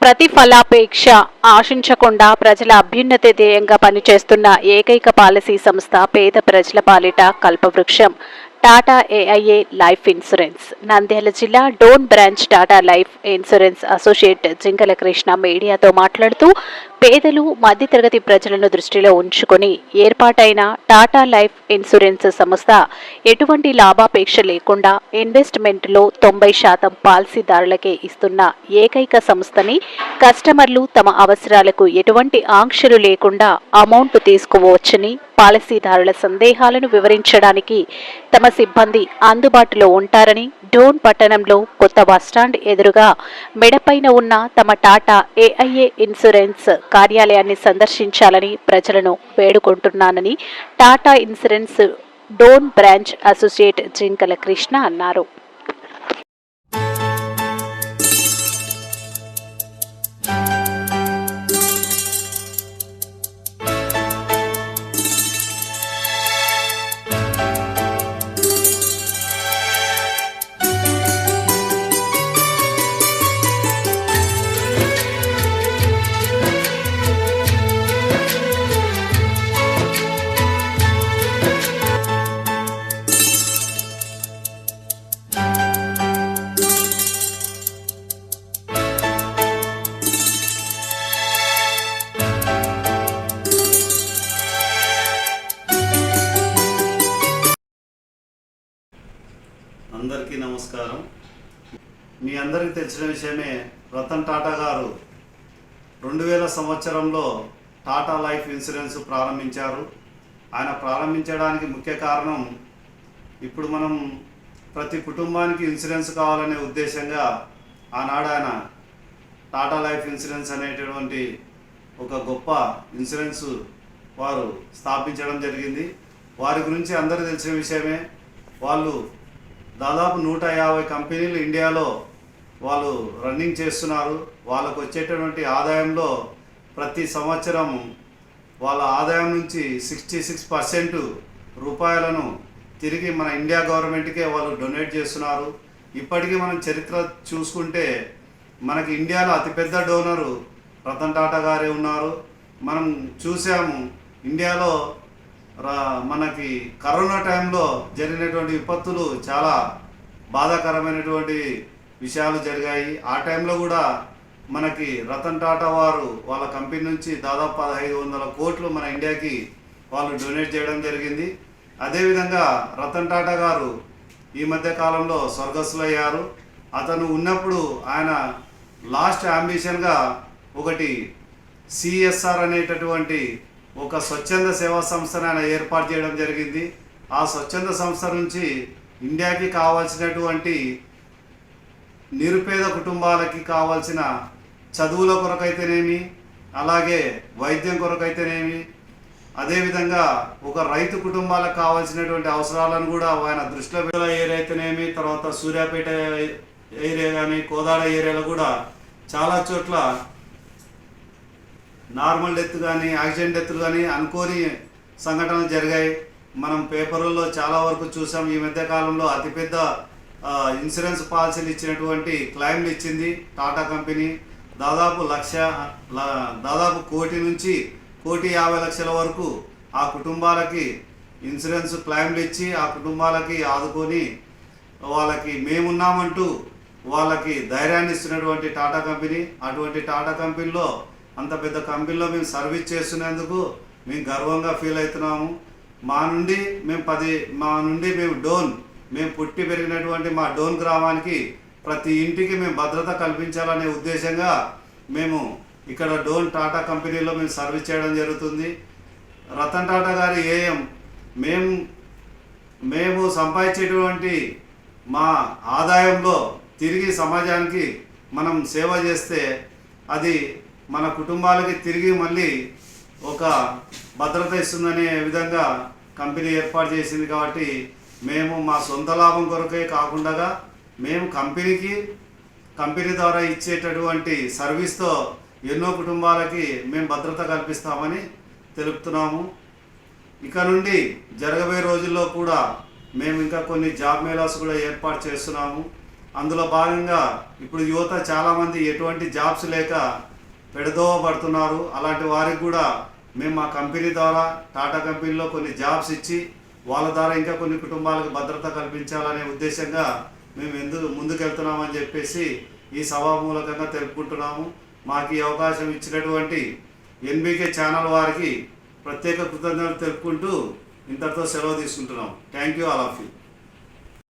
ప్రతిఫలాపేక్ష ఆశించకుండా ప్రజల అభ్యున్నతి ధ్యేయంగా పనిచేస్తున్న ఏకైక పాలసీ సంస్థ పేద ప్రజల పాలిట కల్పవృక్షం Tata AIA life insurance. Nandyal జిల్లా Dhone branch Tata life insurance associate Jinkala Krishna మీడియాతో మాట్లాడుతూ, పేదలు మధ్యతరగతి ప్రజలను దృష్టిలో ఉంచుకొని ఏర్పాటైన టాటా లైఫ్ ఇన్సూరెన్స్ సంస్థ ఎటువంటి లాభాపేక్ష లేకుండా ఇన్వెస్ట్మెంట్లో 90% పాలసీదారులకే ఇస్తున్న ఏకైక సంస్థని, కస్టమర్లు తమ అవసరాలకు ఎటువంటి ఆంక్షలు లేకుండా అమౌంట్ తీసుకోవచ్చని, పాలసీదారుల సందేహాలను వివరించడానికి తమ సిబ్బంది అందుబాటులో ఉంటారని, డోన్ పట్టణంలో కొత్త బస్టాండ్ ఎదురుగా మెడపైన ఉన్న తమ టాటా ఏఐఏ ఇన్సూరెన్స్ కార్యాలయాన్ని సందర్శించాలని ప్రజలను వేడుకుంటున్నానని Tata insurance Dhone branch associate Jinkala Krishna అన్నారు. అందరికీ నమస్కారం. మీ అందరికీ తెలిసిన విషయమే, రతన్ టాటా గారు 2000 సంవత్సరంలో టాటా లైఫ్ ఇన్సూరెన్స్ ప్రారంభించారు. ఆయన ప్రారంభించడానికి ముఖ్య కారణం, ఇప్పుడు మనం ప్రతి కుటుంబానికి ఇన్సూరెన్స్ కావాలనే ఉద్దేశంగా ఆనాడు ఆయన టాటా లైఫ్ ఇన్సూరెన్స్ అనేటటువంటి ఒక గొప్ప ఇన్సూరెన్స్ వారు స్థాపించడం జరిగింది. వారి గురించి అందరికీ తెలిసిన విషయమే. వాళ్ళు దాదాపు 150 కంపెనీలు ఇండియాలో వాళ్ళు రన్నింగ్ చేస్తున్నారు. వాళ్ళకు వచ్చేటటువంటి ఆదాయంలో ప్రతి సంవత్సరం వాళ్ళ ఆదాయం నుంచి 66% రూపాయలను తిరిగి మన ఇండియా గవర్నమెంట్కే వాళ్ళు డొనేట్ చేస్తున్నారు. ఇప్పటికీ మనం చరిత్ర చూసుకుంటే మనకి ఇండియాలో అతిపెద్ద డోనరు రతన్ టాటా గారే ఉన్నారు. మనం చూసాము, ఇండియాలో మనకి కరోనా టైంలో జరిగినటువంటి విపత్తులు చాలా బాధాకరమైనటువంటి విషయాలు జరిగాయి. ఆ టైంలో కూడా మనకి రతన్ టాటా వారు వాళ్ళ కంపెనీ నుంచి దాదాపు 1500 కోట్లు మన ఇండియాకి వాళ్ళు డొనేట్ చేయడం జరిగింది. అదేవిధంగా రతన్ టాటా గారు ఈ మధ్య కాలంలో స్వర్గస్థులయ్యారు. అతను ఉన్నప్పుడు ఆయన లాస్ట్ అంబిషన్గా ఒకటి సిఎస్ఆర్ అనేటటువంటి ఒక స్వచ్ఛంద సేవా సంస్థను ఆయన ఏర్పాటు చేయడం జరిగింది. ఆ స్వచ్ఛంద సంస్థ నుంచి ఇండియాకి కావాల్సినటువంటి నిరుపేద కుటుంబాలకి కావాల్సిన చదువుల కొరకైతేనేమి, అలాగే వైద్యం కొరకైతేనేమి, అదేవిధంగా ఒక రైతు కుటుంబాలకు కావాల్సినటువంటి అవసరాలను కూడా ఆయన దృష్టిలో ఏరియా అయితేనేమి, తర్వాత సూర్యాపేట ఏరియా కానీ, కోదాడ ఏరియాలో కూడా చాలా చోట్ల నార్మల్ డెత్ కానీ, యాక్సిడెంట్ డెత్లు కానీ, అనుకోని సంఘటనలు జరిగాయి. మనం పేపర్లలో చాలా వరకు చూసాం. ఈ మధ్య కాలంలో అతిపెద్ద ఇన్సూరెన్స్ పాలసీలు ఇచ్చినటువంటి క్లెయిమ్లు ఇచ్చింది టాటా కంపెనీ. దాదాపు దాదాపు 1 కోటి నుంచి 1,50,00,000 వరకు ఆ కుటుంబాలకి ఇన్సూరెన్స్ క్లెయిమ్లు ఇచ్చి ఆ కుటుంబాలకి ఆదుకొని వాళ్ళకి మేమున్నామంటూ వాళ్ళకి ధైర్యాన్ని ఇస్తున్నటువంటి టాటా కంపెనీ. అటువంటి టాటా కంపెనీలో, అంత పెద్ద కంపెనీలో మేము సర్వీస్ చేస్తున్నందుకు మేము గర్వంగా ఫీల్ అవుతున్నాము. మా నుండి మేము పుట్టి పెరిగినటువంటి మా డోన్ గ్రామానికి ప్రతి ఇంటికి మేము భద్రత కల్పించాలనే ఉద్దేశంగా మేము ఇక్కడ డోన్ టాటా కంపెనీలో మేము సర్వీస్ చేయడం జరుగుతుంది. రతన్ టాటా గారి ఏఎం, మేము సంపాదించేటువంటి మా ఆదాయంలో తిరిగి సమాజానికి మనం సేవ చేస్తే అది మన కుటుంబాలకి తిరిగి మళ్ళీ ఒక భద్రత ఇస్తుందనే విధంగా కంపెనీ ఏర్పాటు చేసింది. కాబట్టి మేము మా సొంత లాభం కొరకే కాకుండా మేము కంపెనీ ద్వారా ఇచ్చేటటువంటి సర్వీస్తో ఎన్నో కుటుంబాలకి మేము భద్రత కల్పిస్తామని తెలుపుతున్నాము. ఇక నుండి జరగబోయే రోజుల్లో కూడా మేము ఇంకా కొన్ని జాబ్ మేళాస్ కూడా ఏర్పాటు చేస్తున్నాము. అందులో భాగంగా ఇప్పుడు యువత చాలామంది ఎటువంటి జాబ్స్ లేక పెడదోవ పడుతున్నారు. అలాంటి వారికి కూడా మేము మా కంపెనీ ద్వారా టాటా కంపెనీలో కొన్ని జాబ్స్ ఇచ్చి వాళ్ళ ద్వారా ఇంకా కొన్ని కుటుంబాలకు భద్రత కల్పించాలనే ఉద్దేశంగా మేము ముందుకెళ్తున్నామని చెప్పేసి ఈ సభామూలకంగా తెలుపుకుంటున్నాము. మాకు ఈ అవకాశం ఇచ్చినటువంటి ఎన్బీకే ఛానల్ వారికి ప్రత్యేక కృతజ్ఞతలు తెలుపుకుంటూ ఇంతటితో సెలవు తీసుకుంటున్నాం. Thank you all of you.